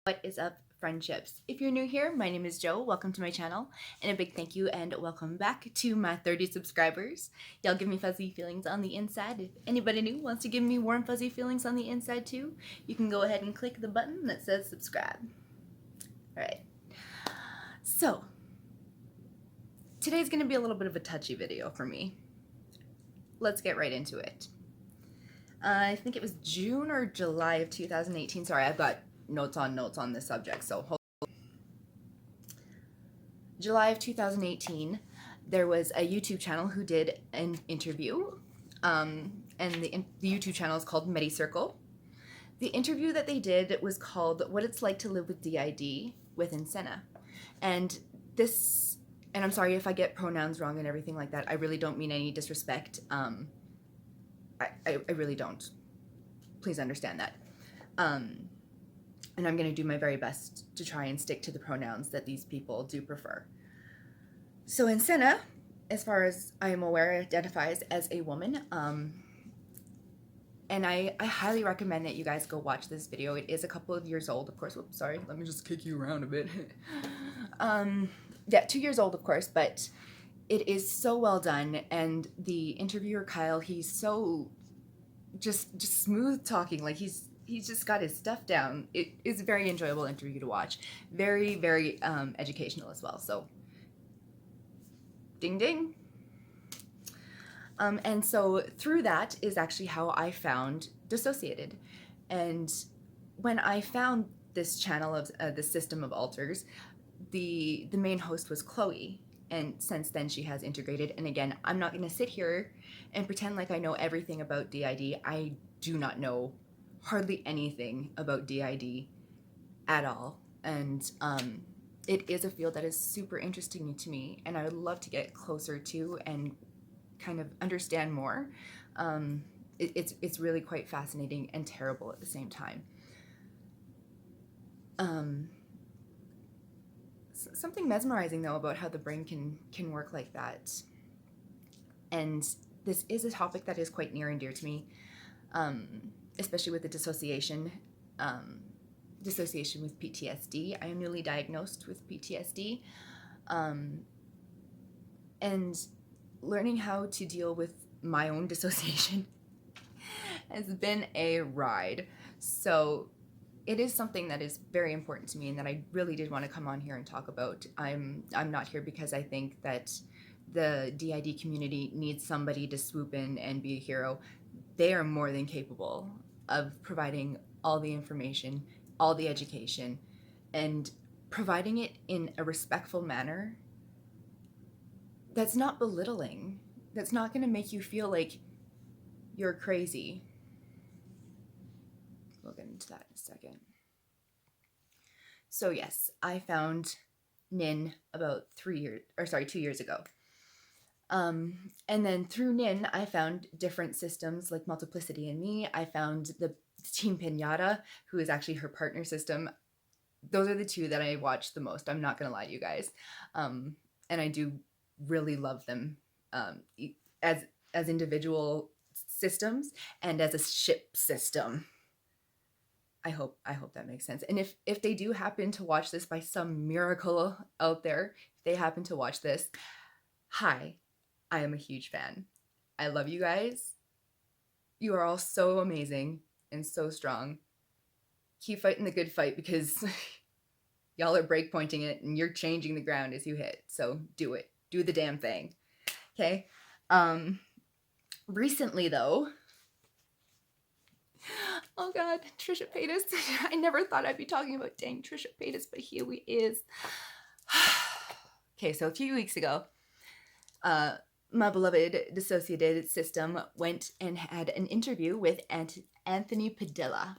What is up, friendships? If you're new here, my name is Jo. Welcome to my channel, and a big thank you and welcome back to my 30 subscribers. Y'all give me fuzzy feelings on the inside. If anybody new wants to give me warm fuzzy feelings on the inside too, you can go ahead and click the button that says subscribe. Alright, so today's going to be a little bit of a touchy video for me. Let's get right into it. I think it was June or July of 2018. Sorry, I've got notes on this subject, so hold on. July of 2018, there was a YouTube channel who did an interview, and the YouTube channel is called MedCircle. The interview that they did was called "What It's Like to Live with DID with Encina," and I'm sorry if I get pronouns wrong and everything like that. I really don't mean any disrespect. I really don't. Please understand that. And I'm going to do my very best to try and stick to the pronouns that these people do prefer. So Encina, as far as I am aware, identifies as a woman. And I highly recommend that you guys go watch this video. It is a couple of years old, of course. Whoops, sorry. Let me just kick you around a bit. Yeah, 2 years old, of course, but it is so well done. And the interviewer, Kyle, he's so just smooth talking. Like he's just got his stuff down. It is a very enjoyable interview to watch. Very, very educational as well. So, ding ding. And so through that is actually how I found Dissociated. And when I found this channel of the System of Alters, the main host was Chloe. And since then she has integrated. And again, I'm not going to sit here and pretend like I know everything about DID. I do not know hardly anything about DID at all. And it is a field that is super interesting to me, and I would love to get closer to and kind of understand more. It's really quite fascinating and terrible at the same time. Something mesmerizing though about how the brain can work like that. And this is a topic that is quite near and dear to me, especially with the dissociation with PTSD. I am newly diagnosed with PTSD, and learning how to deal with my own dissociation has been a ride. So it is something that is very important to me and that I really did want to come on here and talk about. I'm not here because I think that the DID community needs somebody to swoop in and be a hero. They are more than capable of providing all the information, all the education, and providing it in a respectful manner that's not belittling, that's not going to make you feel like you're crazy. We'll get into that in a second. So yes, I found NIN about 2 years ago. And then through NIN, I found different systems like MultiplicityAndMe. I found the TeamPinata, who is actually her partner system. Those are the two that I watch the most. I'm not going to lie to you guys. And I do really love them as individual systems and as a ship system. I hope that makes sense. And if they do happen to watch this by some miracle out there, if they happen to watch this, hi, I am a huge fan. I love you guys. You are all so amazing and so strong. Keep fighting the good fight because y'all are breakpointing it and you're changing the ground as you hit. So do it. Do the damn thing. Okay? Recently though, oh god, Trisha Paytas. I never thought I'd be talking about dang Trisha Paytas, but here we is. Okay, so a few weeks ago, my beloved Dissociative system went and had an interview with Anthony Padilla.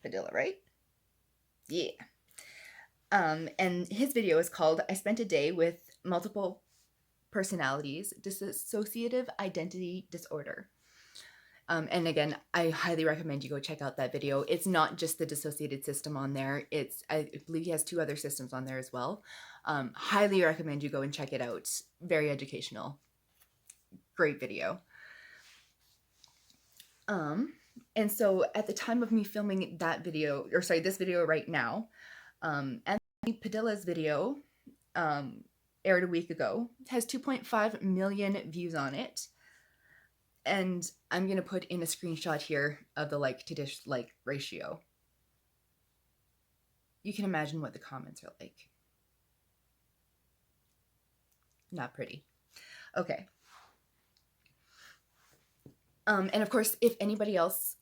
Padilla, right? Yeah. And his video is called "I Spent a Day with Multiple Personalities, Dissociative Identity Disorder." And again, I highly recommend you go check out that video. It's not just the dissociated system on there. I believe he has 2 other systems on there as well. Highly recommend you go and check it out. Very educational. Great video. And so at the time of me filming that video, or sorry, this video right now, Anthony Padilla's video aired a week ago, has 2.5 million views on it. And I'm going to put in a screenshot here of the like to dislike ratio. You can imagine what the comments are like. Not pretty. Okay. And of course, if anybody else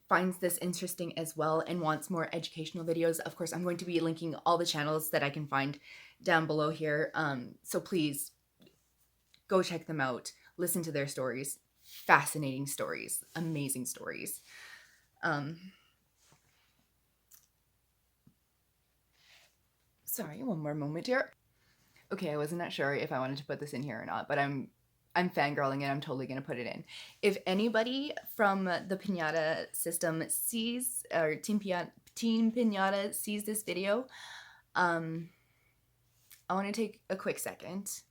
finds this interesting as well and wants more educational videos, of course, I'm going to be linking all the channels that I can find down below here. So please go check them out. Listen to their stories. Fascinating stories. Amazing stories. Sorry, one more moment here. Okay, I wasn't sure if I wanted to put this in here or not, but I'm fangirling and I'm totally going to put it in. If anybody from the Pinata system sees, or Team Pinata sees this video, I want to take a quick second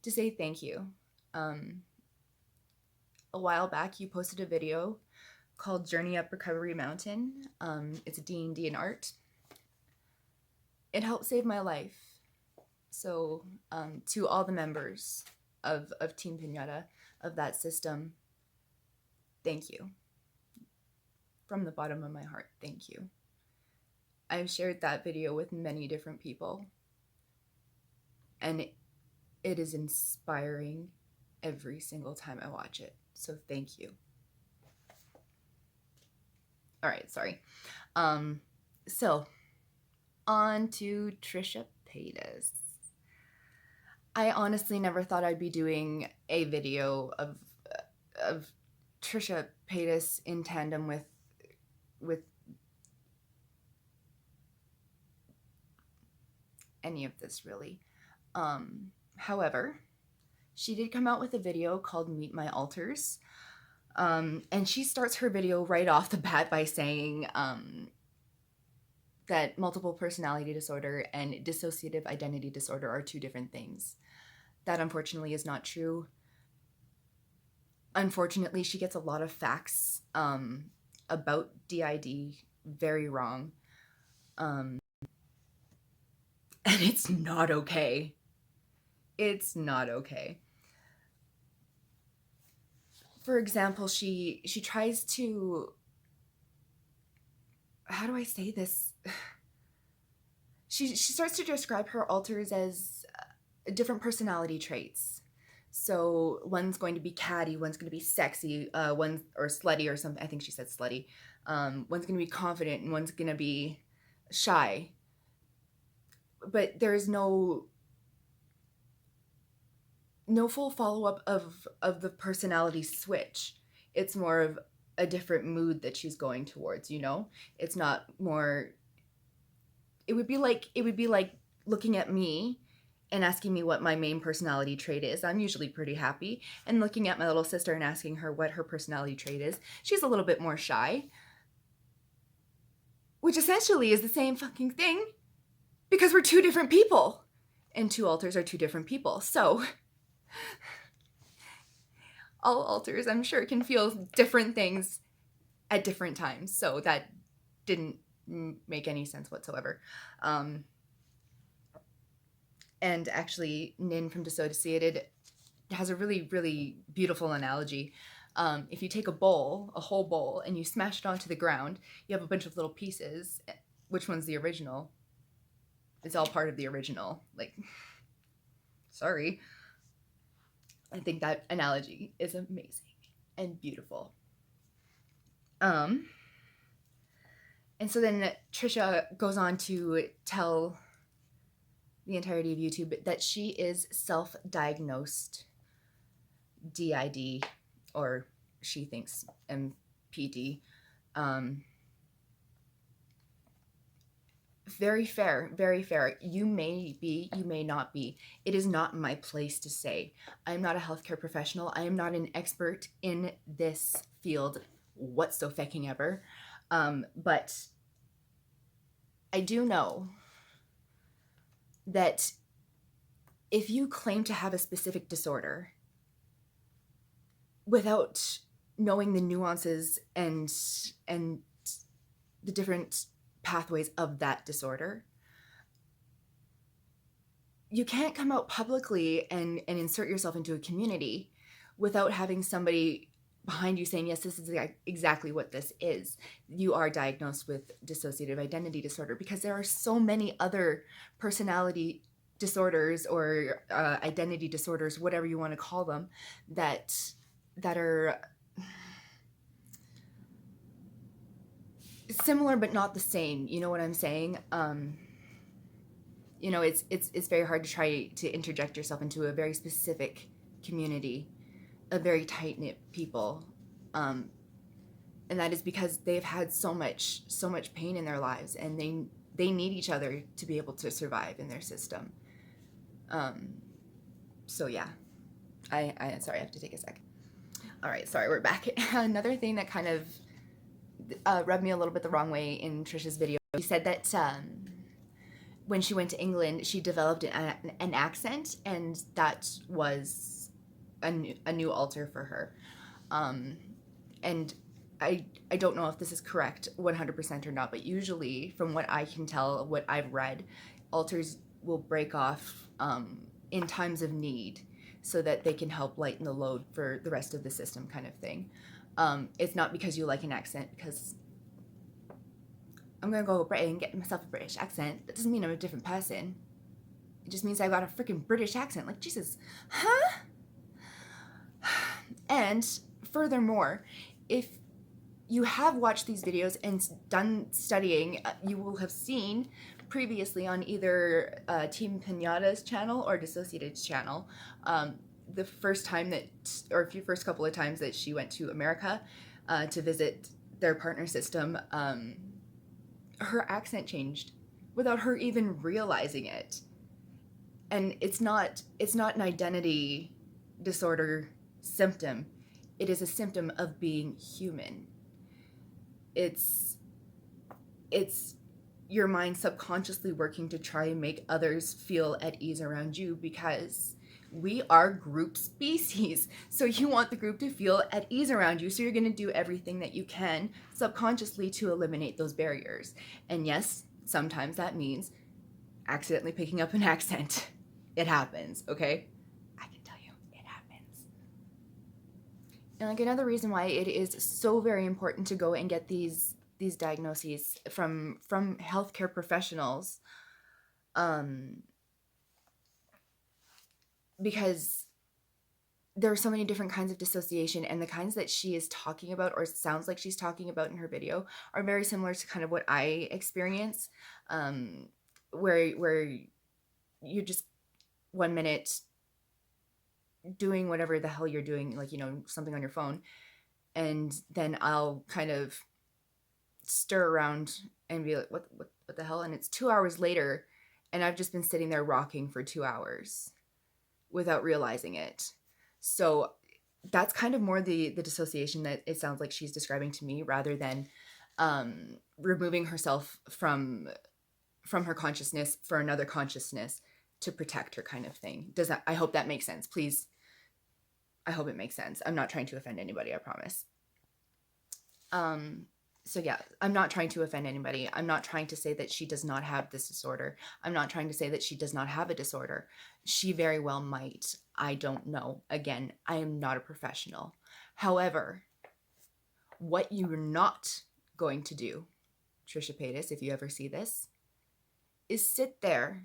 to say thank you. A while back, you posted a video called Journey Up Recovery Mountain. It's a D&D and art. It helped save my life. So to all the members of Team Pinata, of that system, thank you. From the bottom of my heart, thank you. I've shared that video with many different people, and it is inspiring every single time I watch it. So thank you. All right, sorry. So on to Trisha Paytas. I honestly never thought I'd be doing a video of Trisha Paytas in tandem with any of this, really. However, she did come out with a video called Meet My Alters. And she starts her video right off the bat by saying that multiple personality disorder and dissociative identity disorder are two different things. That unfortunately is not true. Unfortunately, she gets a lot of facts about DID very wrong. And it's not okay. It's not okay. For example, she tries to, how do I say this? She starts to describe her alters as different personality traits. So one's going to be catty, one's going to be sexy, one's or slutty or something. I think she said slutty. One's going to be confident and one's going to be shy. But there's no full follow-up of the personality switch. It's more of a different mood that she's going towards, you know? It's not more, it would be like looking at me and asking me what my main personality trait is. I'm usually pretty happy. And looking at my little sister and asking her what her personality trait is. She's a little bit more shy. Which essentially is the same fucking thing. Because we're two different people. And two alters are two different people. So all alters, I'm sure, can feel different things at different times. So that didn't make any sense whatsoever. And actually, Nin from Dissociated has a really, really beautiful analogy. If you take a whole bowl, and you smash it onto the ground, you have a bunch of little pieces. Which one's the original? It's all part of the original. Like, sorry. I think that analogy is amazing and beautiful. And so then Trisha goes on to tell the entirety of YouTube that she is self-diagnosed DID, or she thinks MPD. Very fair, very fair. You may be, you may not be. It is not my place to say. I'm not a healthcare professional. I am not an expert in this field whatsoever. But I do know that if you claim to have a specific disorder without knowing the nuances and the different pathways of that disorder, you can't come out publicly and insert yourself into a community without having somebody behind you saying, yes, this is exactly what this is. You are diagnosed with dissociative identity disorder, because there are so many other personality disorders or identity disorders, whatever you want to call them, that are similar but not the same. You know what I'm saying? You know, it's very hard to try to interject yourself into a very specific community, a very tight-knit people, and that is because they've had so much pain in their lives, and they need each other to be able to survive in their system. So yeah, I sorry, I have to take a sec. All right, sorry, we're back. Another thing that kind of rubbed me a little bit the wrong way in Trisha's video, she said that when she went to England, she developed an accent, and that was a new alter for her. And I don't know if this is correct 100% or not, but usually, from what I can tell, what I've read, alters will break off in times of need so that they can help lighten the load for the rest of the system, kind of thing. It's not because you like an accent, because I'm gonna go and get myself a British accent. That doesn't mean I'm a different person. It just means I got a freaking British accent. Like, Jesus, huh? And furthermore, if you have watched these videos and done studying, you will have seen previously on either TeamPinata's channel or DissociaTID's channel, the first time that, or a few first couple of times that she went to America to visit their partner system, her accent changed without her even realizing it. And it's not an identity disorder symptom. It is a symptom of being human. It's your mind subconsciously working to try and make others feel at ease around you, because we are group species. So you want the group to feel at ease around you. So you're going to do everything that you can subconsciously to eliminate those barriers. And yes, sometimes that means accidentally picking up an accent. It happens, okay? I can tell you, it happens. And like, another reason why it is so very important to go and get these diagnoses from healthcare professionals, because there are so many different kinds of dissociation, and the kinds that she is talking about, or sounds like she's talking about in her video, are very similar to kind of what I experience, where you're just 1 minute doing whatever the hell you're doing, like, you know, something on your phone, and then I'll kind of stir around and be like, what the hell? And it's 2 hours later, and I've just been sitting there rocking for 2 hours without realizing it. So that's kind of more the dissociation that it sounds like she's describing to me, rather than removing herself from her consciousness for another consciousness to protect her, kind of thing. I hope that makes sense. Please, I hope it makes sense. I'm not trying to offend anybody, I promise. So yeah, I'm not trying to offend anybody. I'm not trying to say that she does not have this disorder. I'm not trying to say that she does not have a disorder. She very well might. I don't know. Again, I am not a professional. However, what you're not going to do, Trisha Paytas, if you ever see this, is sit there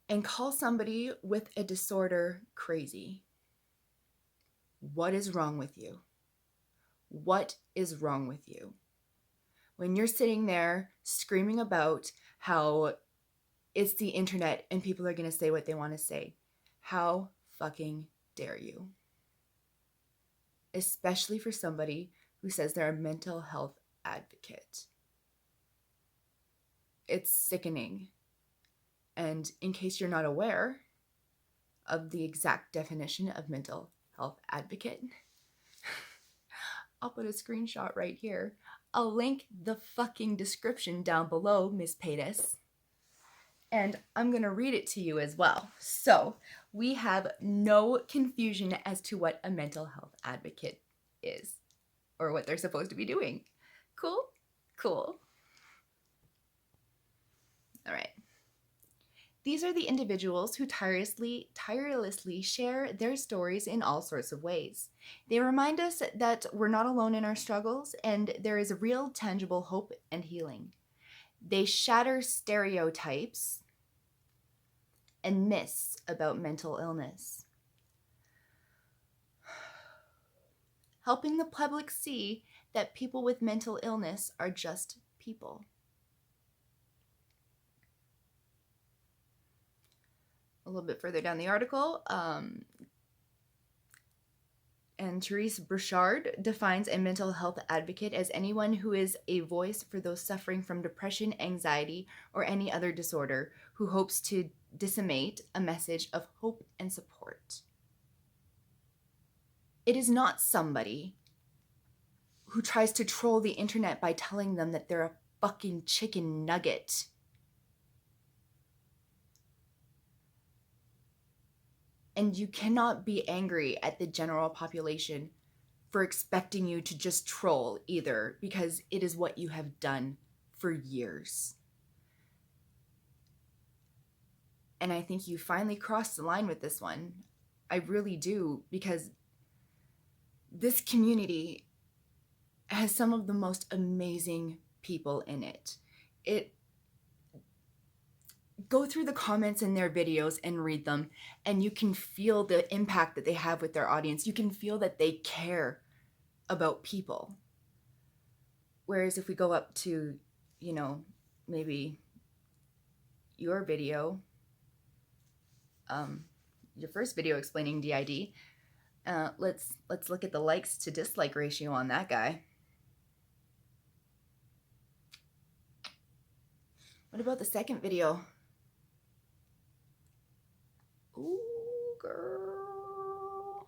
and call somebody with a disorder crazy. What is wrong with you? What is wrong with you? When you're sitting there screaming about how it's the internet and people are going to say what they want to say, how fucking dare you? Especially for somebody who says they're a mental health advocate. It's sickening. And in case you're not aware of the exact definition of mental health advocate, I'll put a screenshot right here. I'll link the fucking description down below, Miss Paytas. And I'm going to read it to you as well. So, we have no confusion as to what a mental health advocate is or what they're supposed to be doing. Cool? Cool. All right. These are the individuals who tirelessly share their stories in all sorts of ways. They remind us that we're not alone in our struggles and there is real, tangible hope and healing. They shatter stereotypes and myths about mental illness, helping the public see that people with mental illness are just people. A little bit further down the article, and Therese Burchard defines a mental health advocate as anyone who is a voice for those suffering from depression, anxiety, or any other disorder who hopes to disseminate a message of hope and support. It is not somebody who tries to troll the internet by telling them that they're a fucking chicken nugget. And you cannot be angry at the general population for expecting you to just troll either, because it is what you have done for years. And I think you finally crossed the line with this one. I really do, because this community has some of the most amazing people in it. Go through the comments in their videos and read them, and you can feel the impact that they have with their audience. You can feel that they care about people. Whereas if we go up to, maybe your video, your first video explaining DID, let's look at the likes to dislike ratio on that guy. What about the second video? Ooh, girl.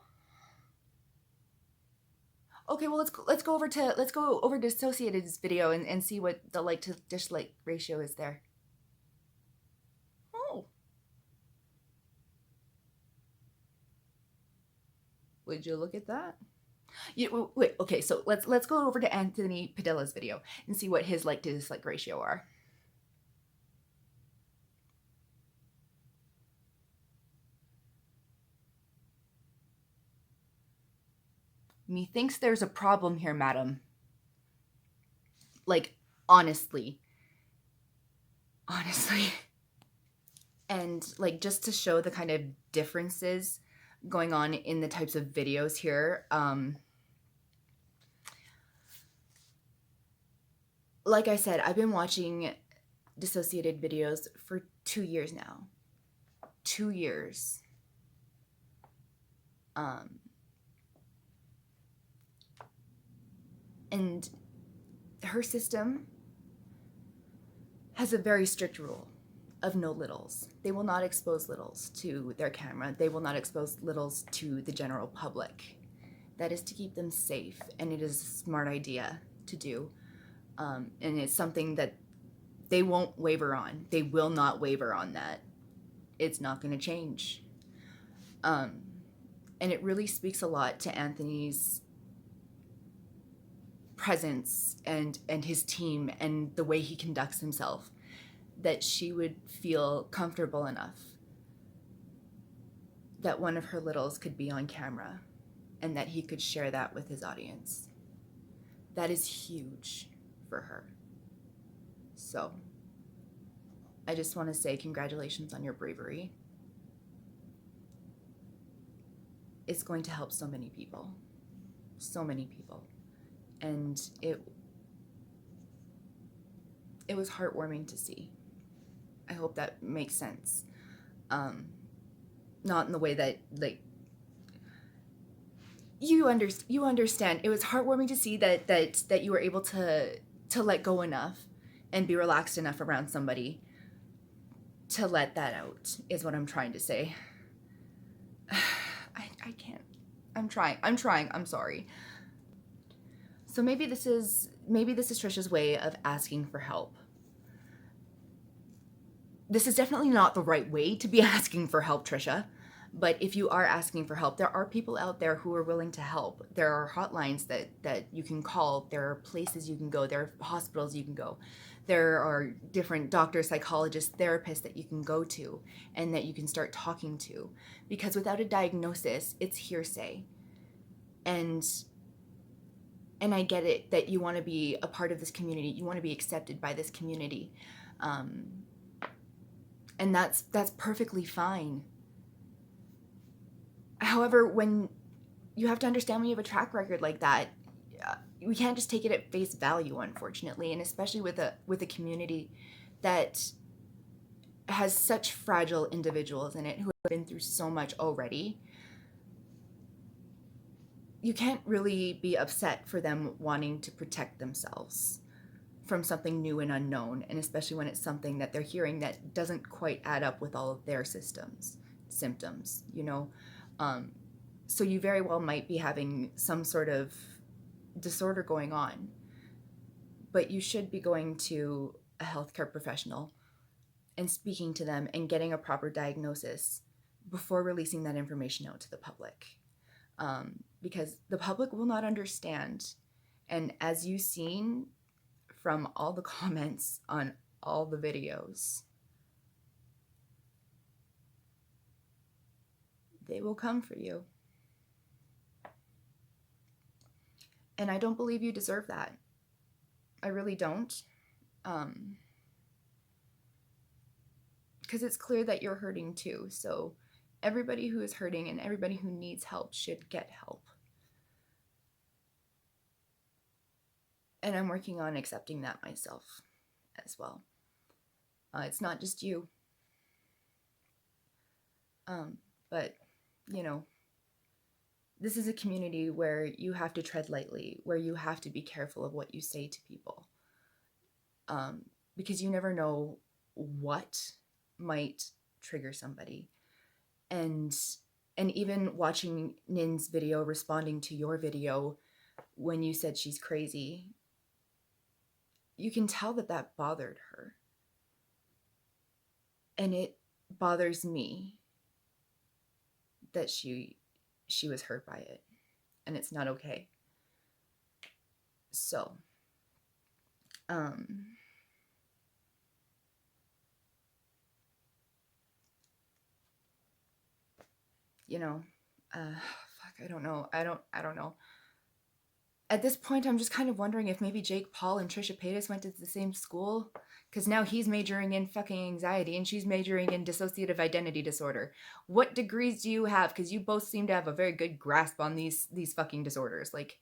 Okay, well let's go over Dissociated's video and see what the like to dislike ratio is there. Oh. Would you look at that? Wait, okay, so let's go over to Anthony Padilla's video and see what his like to dislike ratio are. Methinks there's a problem here, madam. Like, honestly. And like, just to show the kind of differences going on in the types of videos here, like I said, I've been watching dissociated videos for 2 years now. 2 years. And her system has a very strict rule of no littles. They will not expose littles to their camera. They will not expose littles to the general public. That is to keep them safe, and it is a smart idea to do. And it's something that they won't waver on. They will not waver on that. It's not going to change. And it really speaks a lot to Anthony's presence and his team and the way he conducts himself, that she would feel comfortable enough that one of her littles could be on camera and that he could share that with his audience. That is huge for her. So I just want to say congratulations on your bravery. It's going to help so many people. So many people. And it was heartwarming to see. I hope that makes sense. Not in the way that, like, you understand. It was heartwarming to see that you were able to let go enough and be relaxed enough around somebody to let that out, is what I'm trying to say. I can't. I'm trying. I'm sorry. So maybe this is Trisha's way of asking for help. This is definitely not the right way to be asking for help, Trisha. But if you are asking for help, there are people out there who are willing to help. There are hotlines that you can call. There are places you can go. There are hospitals you can go. There are different doctors, psychologists, therapists that you can go to and that you can start talking to. Because without a diagnosis, it's hearsay. And I get it that you want to be a part of this community. You want to be accepted by this community. And that's perfectly fine. However, when you have to understand when you have a track record like that, we can't just take it at face value, unfortunately, and especially with a community that has such fragile individuals in it who have been through so much already. You can't really be upset for them wanting to protect themselves from something new and unknown, and especially when it's something that they're hearing that doesn't quite add up with all of their symptoms, you know. So you very well might be having some sort of disorder going on, but you should be going to a healthcare professional and speaking to them and getting a proper diagnosis before releasing that information out to the public. Because the public will not understand. And as you've seen from all the comments on all the videos, they will come for you. And I don't believe you deserve that. I really don't. Because it's clear that you're hurting too. So everybody who is hurting and everybody who needs help should get help. And I'm working on accepting that myself as well. It's not just you. But, you know, this is a community where you have to tread lightly, where you have to be careful of what you say to people. Because you never know what might trigger somebody. And even watching Nin's video, responding to your video when you said she's crazy, you can tell that bothered her. And it bothers me that she was hurt by it. And it's not okay. So, you know, I don't know. I don't know. At this point, I'm just kind of wondering if maybe Jake Paul and Trisha Paytas went to the same school, because now he's majoring in fucking anxiety and she's majoring in dissociative identity disorder. What degrees do you have? Because you both seem to have a very good grasp on these fucking disorders. Like,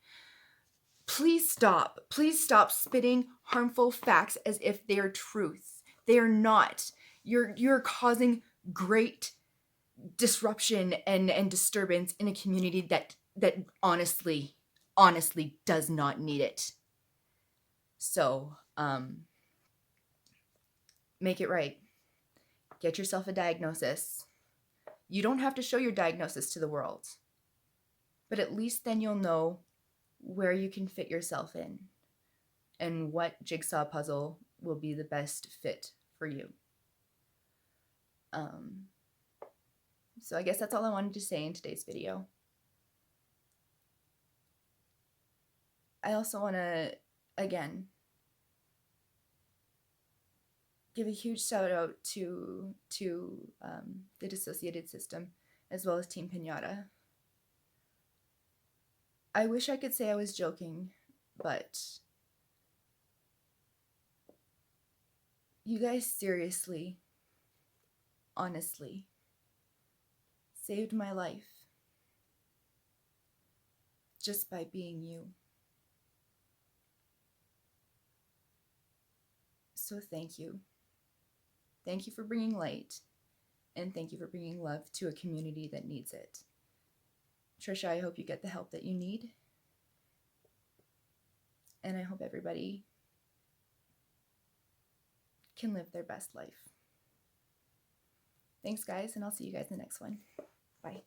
please stop. Please stop spitting harmful facts as if they are truth. They are not. You're causing great disruption and disturbance in a community that honestly does not need it. So, make it right. Get yourself a diagnosis. You don't have to show your diagnosis to the world, but at least then you'll know where you can fit yourself in and what jigsaw puzzle will be the best fit for you. So I guess that's all I wanted to say in today's video. I also want to, again, give a huge shout out to the Dissociated system, as well as TeamPinata. I wish I could say I was joking, but you guys seriously, honestly, saved my life just by being you. So thank you. Thank you for bringing light, and thank you for bringing love to a community that needs it. Trisha, I hope you get the help that you need, and I hope everybody can live their best life. Thanks, guys, and I'll see you guys in the next one. Bye.